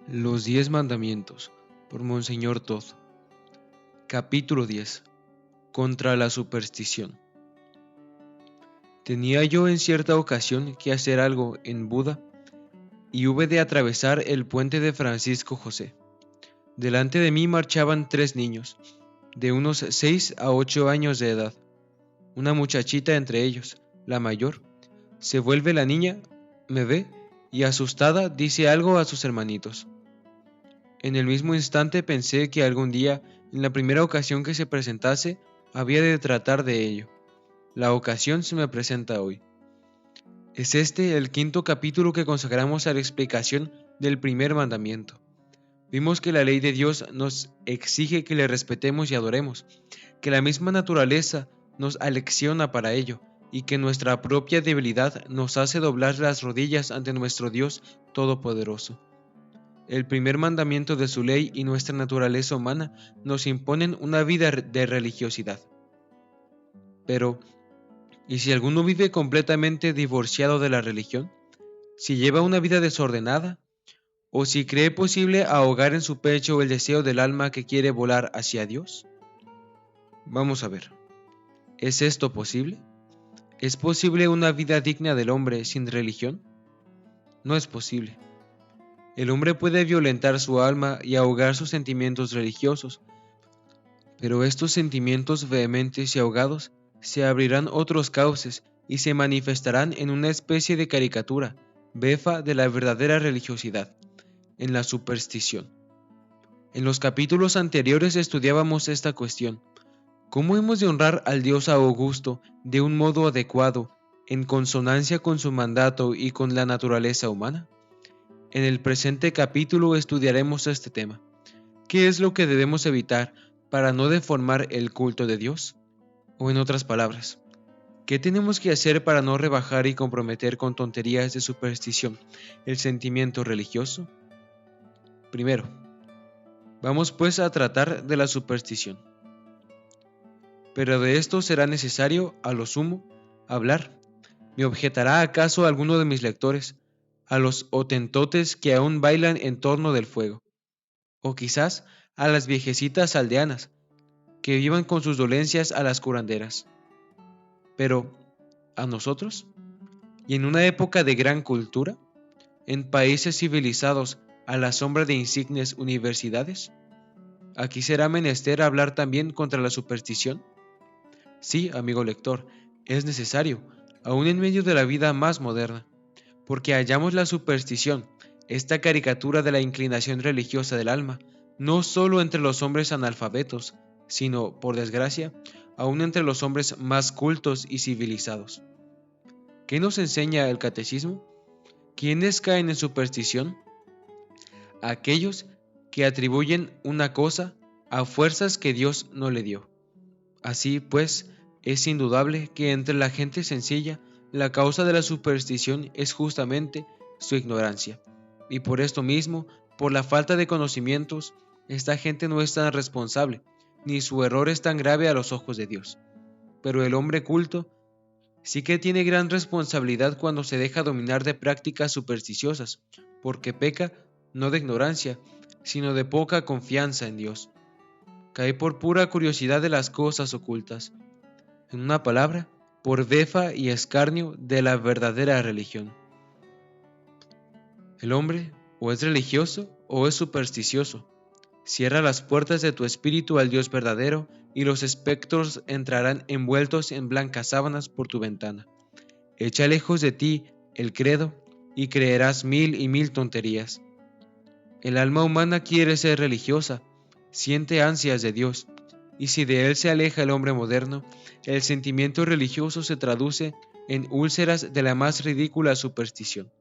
Los 10 mandamientos, por Monseñor Todd. Capítulo 10. Contra la superstición. Tenía yo en cierta ocasión que hacer algo en Buda, y hube de atravesar el puente de Francisco José. Delante de mí marchaban 3 niños, de unos 6 a 8 años de edad. Una muchachita entre ellos, la mayor. Se vuelve la niña, me ve, y asustada dice algo a sus hermanitos. En el mismo instante pensé que algún día, en la primera ocasión que se presentase, había de tratar de ello. La ocasión se me presenta hoy. Es este el 5º capítulo que consagramos a la explicación del primer mandamiento. Vimos que la ley de Dios nos exige que le respetemos y adoremos, que la misma naturaleza nos alecciona para ello, y que nuestra propia debilidad nos hace doblar las rodillas ante nuestro Dios Todopoderoso. El primer mandamiento de su ley y nuestra naturaleza humana nos imponen una vida de religiosidad. Pero, ¿y si alguno vive completamente divorciado de la religión? ¿Si lleva una vida desordenada? ¿O si cree posible ahogar en su pecho el deseo del alma que quiere volar hacia Dios? Vamos a ver. ¿Es esto posible? ¿Es posible una vida digna del hombre sin religión? No es posible. El hombre puede violentar su alma y ahogar sus sentimientos religiosos, pero estos sentimientos vehementes y ahogados se abrirán otros cauces y se manifestarán en una especie de caricatura, befa de la verdadera religiosidad, en la superstición. En los capítulos anteriores estudiábamos esta cuestión. ¿Cómo hemos de honrar al Dios augusto de un modo adecuado, en consonancia con su mandato y con la naturaleza humana? En el presente capítulo estudiaremos este tema. ¿Qué es lo que debemos evitar para no deformar el culto de Dios? O en otras palabras, ¿qué tenemos que hacer para no rebajar y comprometer con tonterías de superstición el sentimiento religioso? Primero, vamos pues a tratar de la superstición. Pero de esto será necesario, a lo sumo, hablar. ¿Me objetará acaso alguno de mis lectores a los hotentotes que aún bailan en torno del fuego? O quizás a las viejecitas aldeanas que vivan con sus dolencias a las curanderas. Pero, ¿a nosotros? ¿Y en una época de gran cultura? ¿En países civilizados a la sombra de insignes universidades? ¿Aquí será menester hablar también contra la superstición? Sí, amigo lector, es necesario, aún en medio de la vida más moderna, porque hallamos la superstición, esta caricatura de la inclinación religiosa del alma, no solo entre los hombres analfabetos, sino, por desgracia, aún entre los hombres más cultos y civilizados. ¿Qué nos enseña el catecismo? ¿Quiénes caen en superstición? Aquellos que atribuyen una cosa a fuerzas que Dios no le dio. Así pues, es indudable que entre la gente sencilla la causa de la superstición es justamente su ignorancia, y por esto mismo, por la falta de conocimientos, esta gente no es tan responsable, ni su error es tan grave a los ojos de Dios. Pero el hombre culto sí que tiene gran responsabilidad cuando se deja dominar de prácticas supersticiosas, porque peca no de ignorancia, sino de poca confianza en Dios. Cae por pura curiosidad de las cosas ocultas. En una palabra, por befa y escarnio de la verdadera religión. El hombre o es religioso o es supersticioso. Cierra las puertas de tu espíritu al Dios verdadero y los espectros entrarán envueltos en blancas sábanas por tu ventana. Echa lejos de ti el credo y creerás 1000 y 1000 tonterías. El alma humana quiere ser religiosa, siente ansias de Dios, y si de él se aleja el hombre moderno, el sentimiento religioso se traduce en úlceras de la más ridícula superstición.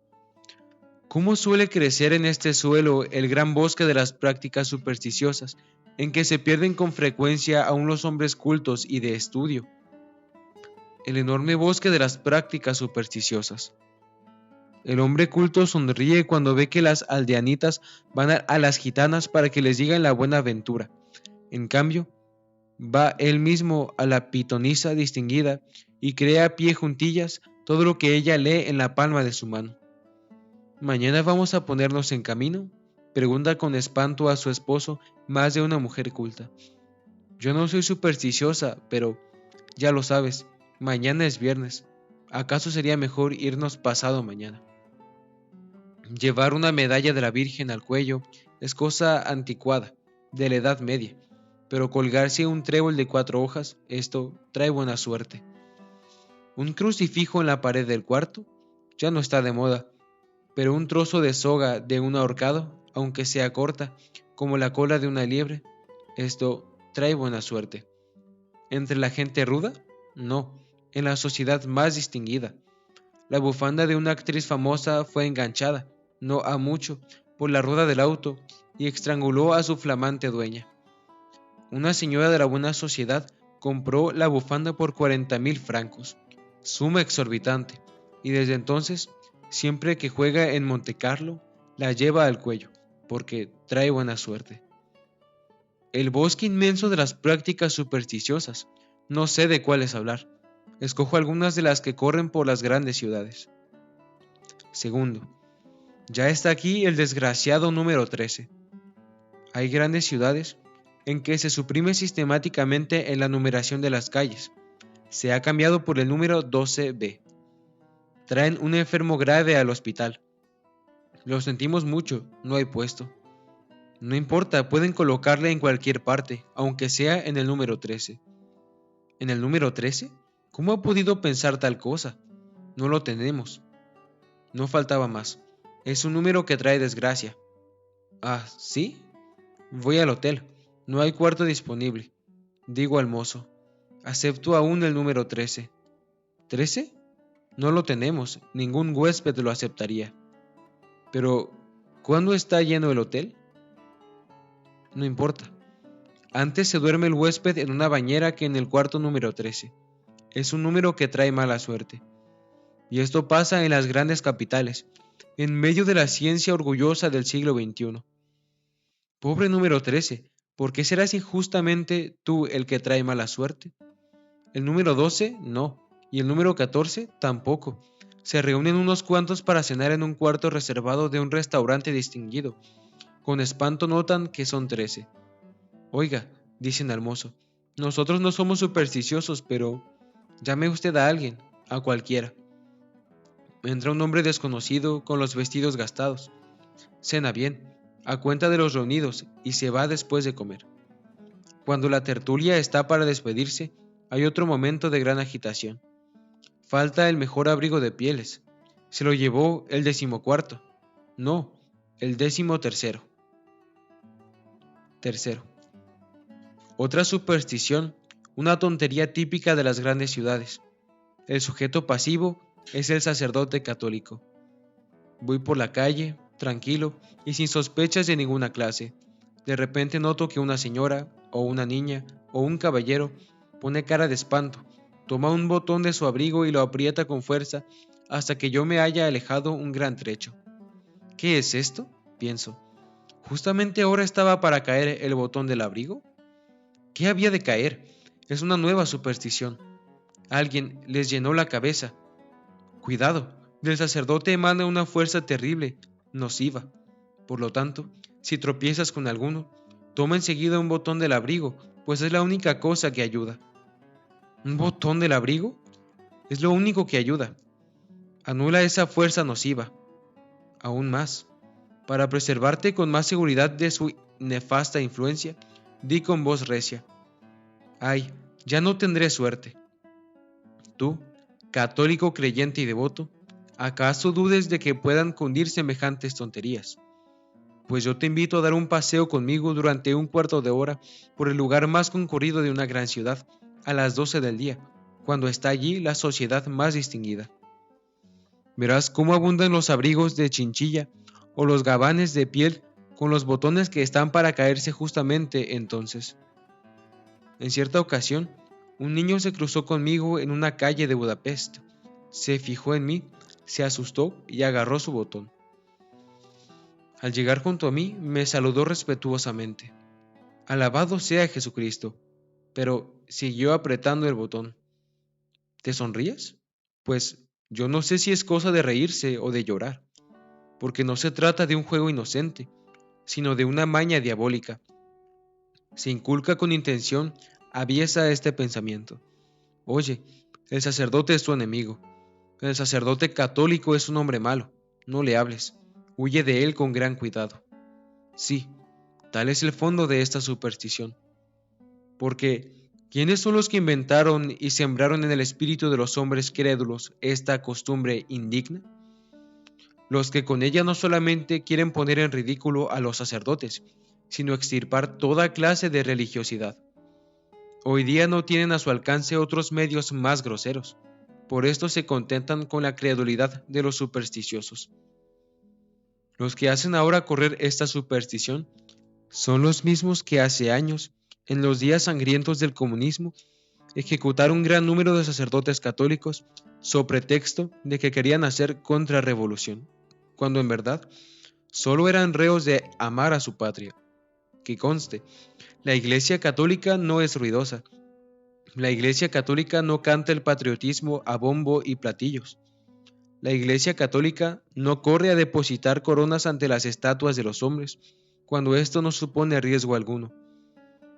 ¿Cómo suele crecer en este suelo el gran bosque de las prácticas supersticiosas, en que se pierden con frecuencia aún los hombres cultos y de estudio? El enorme bosque de las prácticas supersticiosas. El hombre culto sonríe cuando ve que las aldeanitas van a las gitanas para que les digan la buena aventura. En cambio, va él mismo a la pitonisa distinguida y cree a pie juntillas todo lo que ella lee en la palma de su mano. ¿Mañana vamos a ponernos en camino? pregunta con espanto a su esposo más de una mujer culta. Yo no soy supersticiosa, pero ya lo sabes, mañana es viernes. ¿Acaso sería mejor irnos pasado mañana? Llevar una medalla de la Virgen al cuello es cosa anticuada, de la Edad Media, pero colgarse un trébol de 4 hojas, esto trae buena suerte. Un crucifijo en la pared del cuarto ya no está de moda, pero un trozo de soga de un ahorcado, aunque sea corta, como la cola de una liebre, esto trae buena suerte. ¿Entre la gente ruda? No, en la sociedad más distinguida. La bufanda de una actriz famosa fue enganchada, no ha mucho, por la rueda del auto y estranguló a su flamante dueña. Una señora de la buena sociedad compró la bufanda por 40.000 francos, suma exorbitante, y desde entonces, siempre que juega en Montecarlo, la lleva al cuello, porque trae buena suerte. El bosque inmenso de las prácticas supersticiosas, no sé de cuáles hablar. Escojo algunas de las que corren por las grandes ciudades. Segundo, ya está aquí el desgraciado número 13. Hay grandes ciudades en que se suprime sistemáticamente en la numeración de las calles. Se ha cambiado por el número 12B. Traen un enfermo grave al hospital. Lo sentimos mucho, no hay puesto. No importa, pueden colocarle en cualquier parte, aunque sea en el número 13. ¿En el número 13? ¿Cómo ha podido pensar tal cosa? No lo tenemos. No faltaba más. Es un número que trae desgracia. Ah, ¿sí? Voy al hotel. No hay cuarto disponible. Digo al mozo. Acepto aún el número 13. ¿13? No lo tenemos. Ningún huésped lo aceptaría. Pero, ¿cuándo está lleno el hotel? No importa. Antes se duerme el huésped en una bañera que en el cuarto número 13. Es un número que trae mala suerte. Y esto pasa en las grandes capitales, en medio de la ciencia orgullosa del siglo XXI. Pobre número 13, ¿por qué serás injustamente tú el que trae mala suerte? El número 12, no, y el número 14, tampoco. Se reúnen unos cuantos para cenar en un cuarto reservado de un restaurante distinguido. Con espanto notan que son 13. Oiga, dicen al mozo, nosotros no somos supersticiosos, pero llame usted a alguien, a cualquiera. Entra un hombre desconocido con los vestidos gastados. Cena bien, a cuenta de los reunidos, y se va después de comer. Cuando la tertulia está para despedirse, hay otro momento de gran agitación. Falta el mejor abrigo de pieles. Se lo llevó el 14º. No, el 13º. Tercero. Otra superstición, una tontería típica de las grandes ciudades. El sujeto pasivo es el sacerdote católico. Voy por la calle, tranquilo y sin sospechas de ninguna clase. De repente noto que una señora, o una niña, o un caballero pone cara de espanto, toma un botón de su abrigo y lo aprieta con fuerza hasta que yo me haya alejado un gran trecho. ¿Qué es esto?, pienso. ¿Justamente ahora estaba para caer el botón del abrigo? ¿Qué había de caer? Es una nueva superstición. Alguien les llenó la cabeza. Cuidado, del sacerdote emana una fuerza terrible, nociva. Por lo tanto, si tropiezas con alguno, toma enseguida un botón del abrigo, pues es la única cosa que ayuda. ¿Un botón del abrigo? Es lo único que ayuda. Anula esa fuerza nociva. Aún más, para preservarte con más seguridad de su nefasta influencia, di con voz recia: ay, ya no tendré suerte. Tú, católico creyente y devoto, ¿acaso dudes de que puedan cundir semejantes tonterías? Pues yo te invito a dar un paseo conmigo durante un cuarto de hora por el lugar más concurrido de una gran ciudad, a las 12 del día, cuando está allí la sociedad más distinguida. Verás cómo abundan los abrigos de chinchilla o los gabanes de piel con los botones que están para caerse justamente entonces. En cierta ocasión, un niño se cruzó conmigo en una calle de Budapest, se fijó en mí, se asustó y agarró su botón. Al llegar junto a mí, me saludó respetuosamente. Alabado sea Jesucristo, pero siguió apretando el botón. ¿Te sonríes? Pues yo no sé si es cosa de reírse o de llorar, porque no se trata de un juego inocente. sino de una maña diabólica. Se inculca con intención aviesa este pensamiento. Oye, el sacerdote es tu enemigo. El sacerdote católico es un hombre malo. No le hables. Huye de él con gran cuidado. Sí, tal es el fondo de esta superstición. Porque, ¿quiénes son los que inventaron y sembraron en el espíritu de los hombres crédulos esta costumbre indigna? Los que con ella no solamente quieren poner en ridículo a los sacerdotes, sino extirpar toda clase de religiosidad. Hoy día no tienen a su alcance otros medios más groseros. Por esto se contentan con la credulidad de los supersticiosos. Los que hacen ahora correr esta superstición son los mismos que hace años, en los días sangrientos del comunismo, ejecutaron un gran número de sacerdotes católicos sobre pretexto de que querían hacer contrarrevolución, cuando en verdad solo eran reos de amar a su patria. Que conste, la Iglesia Católica no es ruidosa. La Iglesia Católica no canta el patriotismo a bombo y platillos. La Iglesia Católica no corre a depositar coronas ante las estatuas de los hombres, cuando esto no supone riesgo alguno,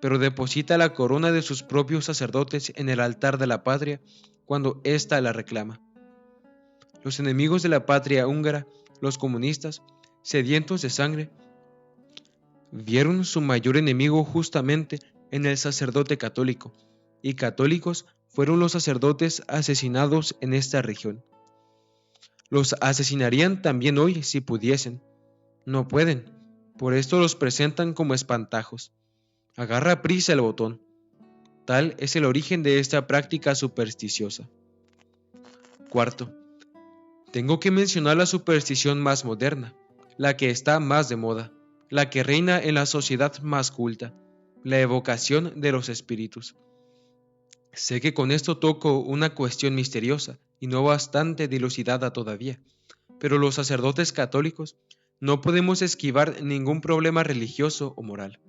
pero deposita la corona de sus propios sacerdotes en el altar de la patria, cuando ésta la reclama. Los enemigos de la patria húngara, los comunistas, sedientos de sangre, vieron su mayor enemigo justamente en el sacerdote católico, y católicos fueron los sacerdotes asesinados en esta región. Los asesinarían también hoy si pudiesen. No pueden, por esto los presentan como espantajos. Agarra prisa el botón. Tal es el origen de esta práctica supersticiosa. Cuarto, tengo que mencionar la superstición más moderna, la que está más de moda, la que reina en la sociedad más culta, la evocación de los espíritus. Sé que con esto toco una cuestión misteriosa y no bastante dilucidada todavía, pero los sacerdotes católicos no podemos esquivar ningún problema religioso o moral.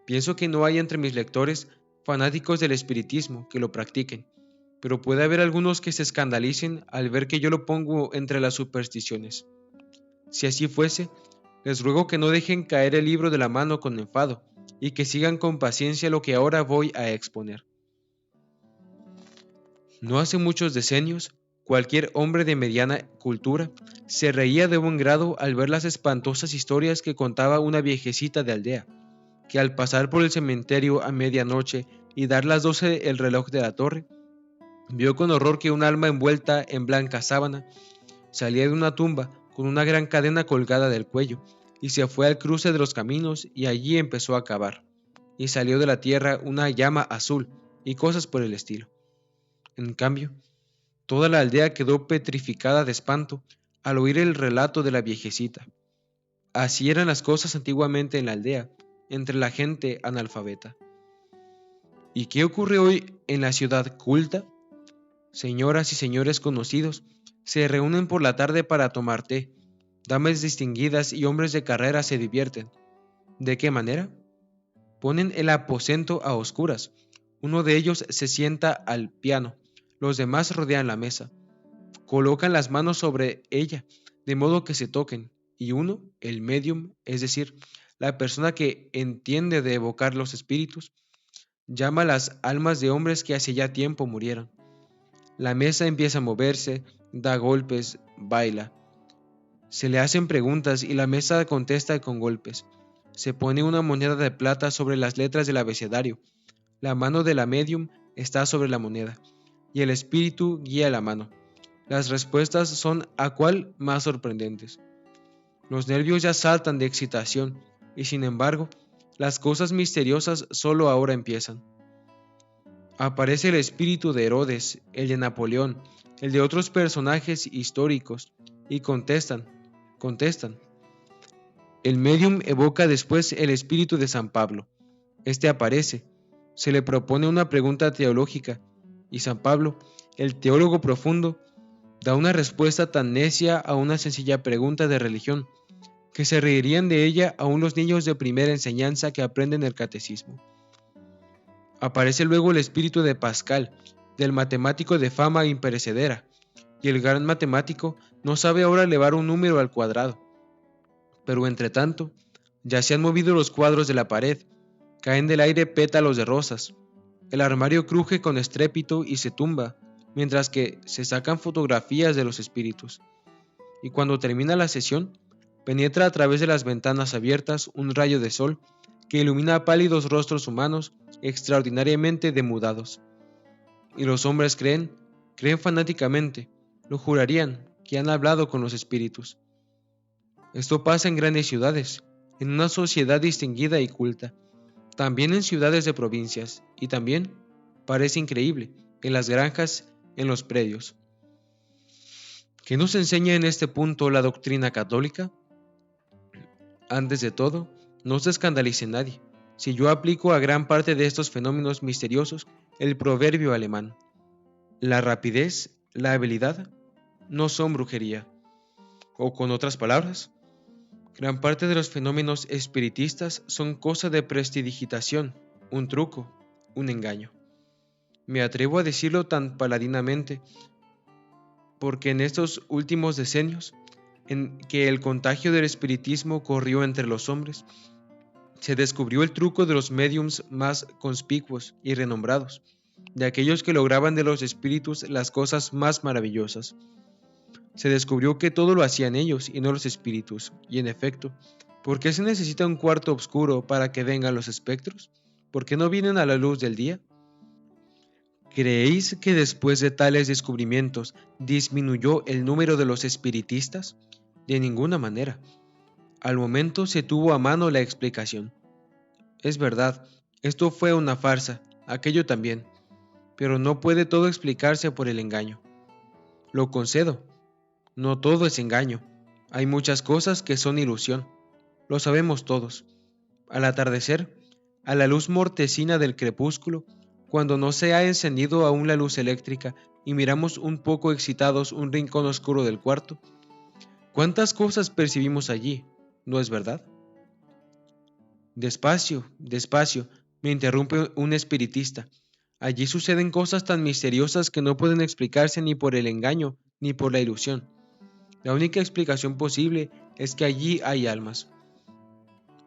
Pienso que no hay entre mis lectores fanáticos del espiritismo que lo practiquen, pero puede haber algunos que se escandalicen al ver que yo lo pongo entre las supersticiones. Si así fuese, les ruego que no dejen caer el libro de la mano con enfado y que sigan con paciencia lo que ahora voy a exponer. No hace muchos decenios, cualquier hombre de mediana cultura se reía de buen grado al ver las espantosas historias que contaba una viejecita de aldea, que al pasar por el cementerio a medianoche y dar las 12 el reloj de la torre, vio con horror que un alma envuelta en blanca sábana salía de una tumba con una gran cadena colgada del cuello y se fue al cruce de los caminos y allí empezó a cavar, y salió de la tierra una llama azul y cosas por el estilo. En cambio, toda la aldea quedó petrificada de espanto al oír el relato de la viejecita. Así eran las cosas antiguamente en la aldea, entre la gente analfabeta. ¿Y qué ocurre hoy en la ciudad culta? Señoras y señores conocidos se reúnen por la tarde para tomar té. Damas distinguidas y hombres de carrera se divierten. ¿De qué manera? Ponen el aposento a oscuras. Uno de ellos se sienta al piano. Los demás rodean la mesa. Colocan las manos sobre ella, de modo que se toquen, y uno, el medium, es decir, la persona que entiende de evocar los espíritus, llama a las almas de hombres que hace ya tiempo murieron. La mesa empieza a moverse, da golpes, baila. Se le hacen preguntas y la mesa contesta con golpes. Se pone una moneda de plata sobre las letras del abecedario. La mano de la medium está sobre la moneda, y el espíritu guía la mano. Las respuestas son a cual más sorprendentes. Los nervios ya saltan de excitación, y sin embargo, las cosas misteriosas solo ahora empiezan. Aparece el espíritu de Herodes, el de Napoleón, el de otros personajes históricos, y contestan. El medium evoca después el espíritu de San Pablo. Este aparece, se le propone una pregunta teológica, y San Pablo, el teólogo profundo, da una respuesta tan necia a una sencilla pregunta de religión, que se reirían de ella aún los niños de primera enseñanza que aprenden el catecismo. Aparece luego el espíritu de Pascal, del matemático de fama imperecedera, y el gran matemático no sabe ahora elevar un número al cuadrado. Pero entre tanto, ya se han movido los cuadros de la pared, caen del aire pétalos de rosas, el armario cruje con estrépito y se tumba, mientras que se sacan fotografías de los espíritus. Y cuando termina la sesión, penetra a través de las ventanas abiertas un rayo de sol que ilumina pálidos rostros humanos extraordinariamente demudados. Y los hombres creen fanáticamente, lo jurarían, que han hablado con los espíritus. Esto pasa en grandes ciudades, en una sociedad distinguida y culta, también en ciudades de provincias, y también, parece increíble, en las granjas, en los predios. ¿Qué nos enseña en este punto la doctrina católica? Antes de todo, no se escandalice nadie si yo aplico a gran parte de estos fenómenos misteriosos el proverbio alemán: la rapidez, la habilidad, no son brujería. O con otras palabras, gran parte de los fenómenos espiritistas son cosa de prestidigitación, un truco, un engaño. Me atrevo a decirlo tan paladinamente porque en estos últimos decenios, en que el contagio del espiritismo corrió entre los hombres, se descubrió el truco de los médiums más conspicuos y renombrados, de aquellos que lograban de los espíritus las cosas más maravillosas. Se descubrió que todo lo hacían ellos y no los espíritus, y en efecto, ¿por qué se necesita un cuarto oscuro para que vengan los espectros? ¿Por qué no vienen a la luz del día? ¿Creéis que después de tales descubrimientos disminuyó el número de los espiritistas? De ninguna manera. Al momento se tuvo a mano la explicación. Es verdad, esto fue una farsa, aquello también, pero no puede todo explicarse por el engaño. Lo concedo, no todo es engaño, hay muchas cosas que son ilusión, lo sabemos todos. Al atardecer, a la luz mortecina del crepúsculo, cuando no se ha encendido aún la luz eléctrica y miramos un poco excitados un rincón oscuro del cuarto, ¿cuántas cosas percibimos allí? ¿No es verdad? Despacio, despacio, me interrumpe un espiritista. Allí suceden cosas tan misteriosas que no pueden explicarse ni por el engaño ni por la ilusión. La única explicación posible es que allí hay almas.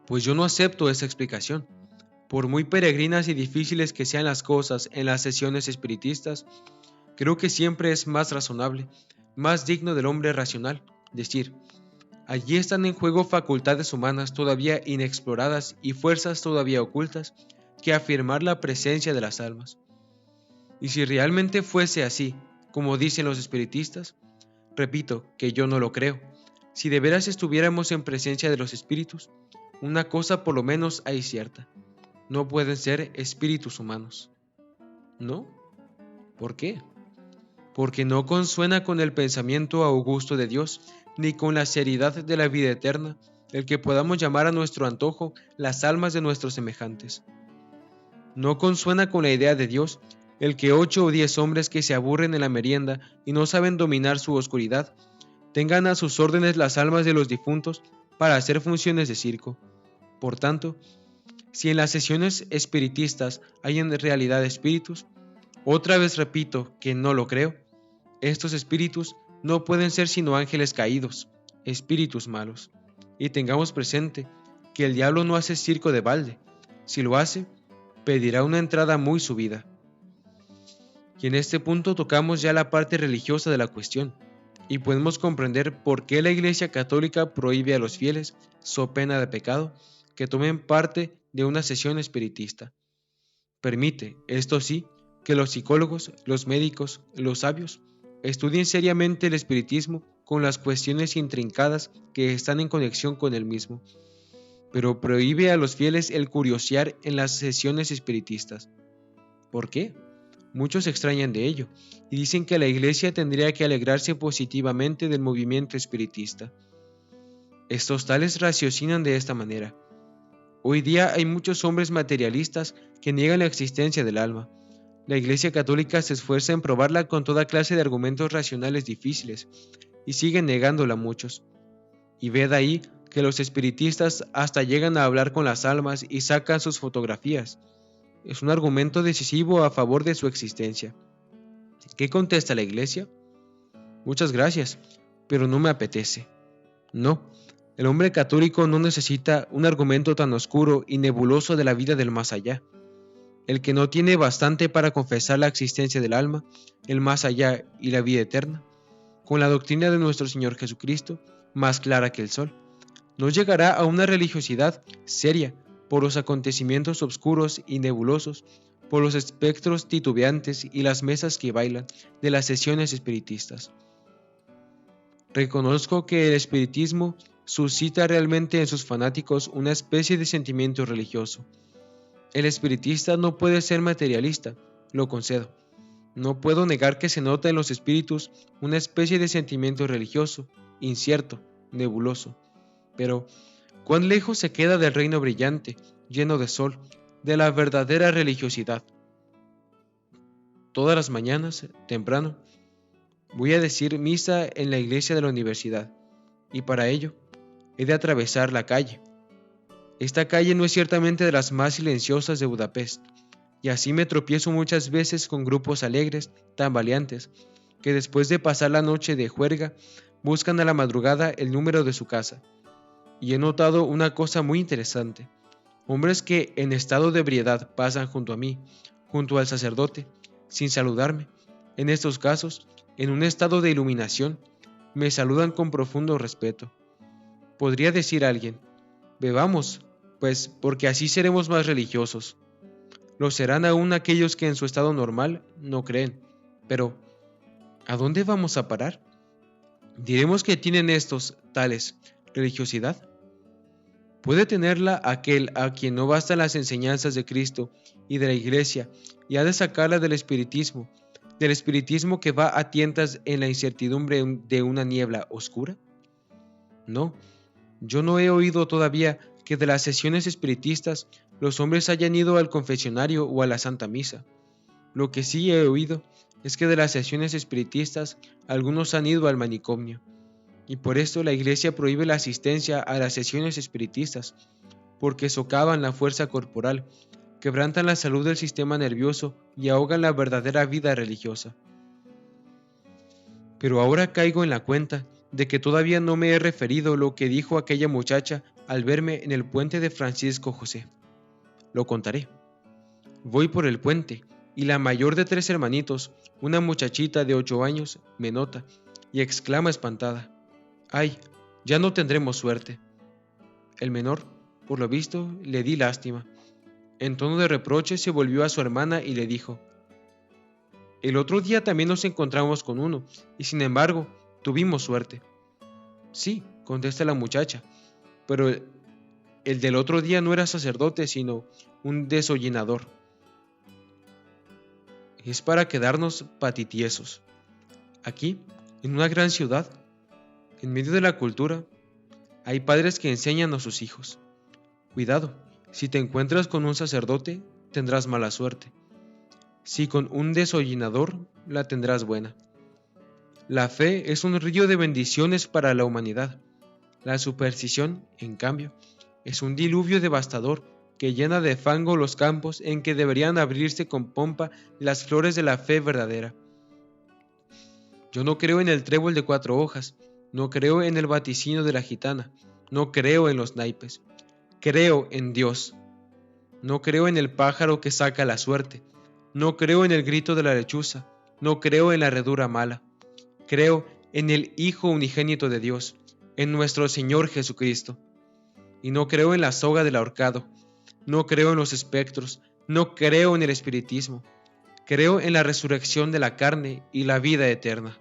Pues yo no acepto esa explicación. Por muy peregrinas y difíciles que sean las cosas en las sesiones espiritistas, creo que siempre es más razonable, más digno del hombre racional, decir: allí están en juego facultades humanas todavía inexploradas y fuerzas todavía ocultas, que afirmar la presencia de las almas. Y si realmente fuese así, como dicen los espiritistas, repito que yo no lo creo, si de veras estuviéramos en presencia de los espíritus, una cosa por lo menos hay cierta: no pueden ser espíritus humanos. ¿No? ¿Por qué? Porque no consuena con el pensamiento augusto de Dios, ni con la seriedad de la vida eterna, el que podamos llamar a nuestro antojo las almas de nuestros semejantes. No consuena con la idea de Dios el que 8 o 10 hombres que se aburren en la merienda y no saben dominar su oscuridad, tengan a sus órdenes las almas de los difuntos para hacer funciones de circo. Por tanto, si en las sesiones espiritistas hay en realidad espíritus, otra vez repito que no lo creo, estos espíritus no pueden ser sino ángeles caídos, espíritus malos. Y tengamos presente que el diablo no hace circo de balde. Si lo hace, pedirá una entrada muy subida. Y en este punto tocamos ya la parte religiosa de la cuestión, y podemos comprender por qué la Iglesia Católica prohíbe a los fieles, so pena de pecado, que tomen parte de una sesión espiritista. Permite, esto sí, que los psicólogos, los médicos, los sabios, estudien seriamente el espiritismo con las cuestiones intrincadas que están en conexión con el mismo, pero prohíbe a los fieles el curiosear en las sesiones espiritistas. ¿Por qué? Muchos se extrañan de ello y dicen que la Iglesia tendría que alegrarse positivamente del movimiento espiritista. Estos tales raciocinan de esta manera: hoy día hay muchos hombres materialistas que niegan la existencia del alma. La Iglesia Católica se esfuerza en probarla con toda clase de argumentos racionales difíciles, y sigue negándola a muchos. Y ved ahí que los espiritistas hasta llegan a hablar con las almas y sacan sus fotografías. Es un argumento decisivo a favor de su existencia. ¿Qué contesta la Iglesia? Muchas gracias, pero no me apetece. No, El hombre católico no necesita un argumento tan oscuro y nebuloso de la vida del más allá. El que no tiene bastante para confesar la existencia del alma, el más allá y la vida eterna, con la doctrina de nuestro Señor Jesucristo, más clara que el sol, no llegará a una religiosidad seria por los acontecimientos oscuros y nebulosos, por los espectros titubeantes y las mesas que bailan de las sesiones espiritistas. Reconozco que el espiritismo suscita realmente en sus fanáticos una especie de sentimiento religioso. El espiritista no puede ser materialista, lo concedo. No puedo negar que se nota en los espíritus una especie de sentimiento religioso, incierto, nebuloso. Pero, ¿cuán lejos se queda del reino brillante, lleno de sol, de la verdadera religiosidad? Todas las mañanas, temprano, voy a decir misa en la iglesia de la universidad, y para ello he de atravesar la calle. Esta calle no es ciertamente de las más silenciosas de Budapest, y así me tropiezo muchas veces con grupos alegres, tambaleantes, que después de pasar la noche de juerga, buscan a la madrugada el número de su casa. Y he notado una cosa muy interesante. Hombres que en estado de ebriedad pasan junto a mí, junto al sacerdote, sin saludarme. En estos casos, en un estado de iluminación, me saludan con profundo respeto. Podría decir alguien, bebamos, pues porque así seremos más religiosos. Lo serán aún aquellos que en su estado normal no creen. Pero, ¿a dónde vamos a parar? ¿Diremos que tienen estos, tales, religiosidad? ¿Puede tenerla aquel a quien no bastan las enseñanzas de Cristo y de la Iglesia y ha de sacarla del espiritismo que va a tientas en la incertidumbre de una niebla oscura? No, yo no he oído todavía que de las sesiones espiritistas los hombres hayan ido al confesionario o a la Santa Misa. Lo que sí he oído es que de las sesiones espiritistas algunos han ido al manicomio. Y por esto la Iglesia prohíbe la asistencia a las sesiones espiritistas, porque socavan la fuerza corporal, quebrantan la salud del sistema nervioso y ahogan la verdadera vida religiosa. Pero ahora caigo en la cuenta de que todavía no me he referido lo que dijo aquella muchacha al verme en el puente de Francisco José. Lo contaré. Voy por el puente, y la mayor de 3 hermanitos, una muchachita de 8 años, me nota, y exclama espantada, ¡ay, ya no tendremos suerte! El menor, por lo visto, le di lástima. En tono de reproche se volvió a su hermana y le dijo, el otro día también nos encontramos con uno, y sin embargo, tuvimos suerte. Sí, contesta la muchacha, pero el del otro día no era sacerdote, sino un desollinador. Es para quedarnos patitiesos. Aquí, en una gran ciudad, en medio de la cultura, hay padres que enseñan a sus hijos. Cuidado, si te encuentras con un sacerdote, tendrás mala suerte. Si con un desollinador, la tendrás buena. La fe es un río de bendiciones para la humanidad. La superstición, en cambio, es un diluvio devastador que llena de fango los campos en que deberían abrirse con pompa las flores de la fe verdadera. Yo no creo en el trébol de 4 hojas, no creo en el vaticino de la gitana, no creo en los naipes. Creo en Dios. No creo en el pájaro que saca la suerte, no creo en el grito de la lechuza, no creo en la herradura mala. Creo en el Hijo unigénito de Dios, en nuestro Señor Jesucristo. Y no creo en la soga del ahorcado, no creo en los espectros, no creo en el espiritismo. Creo en la resurrección de la carne y la vida eterna.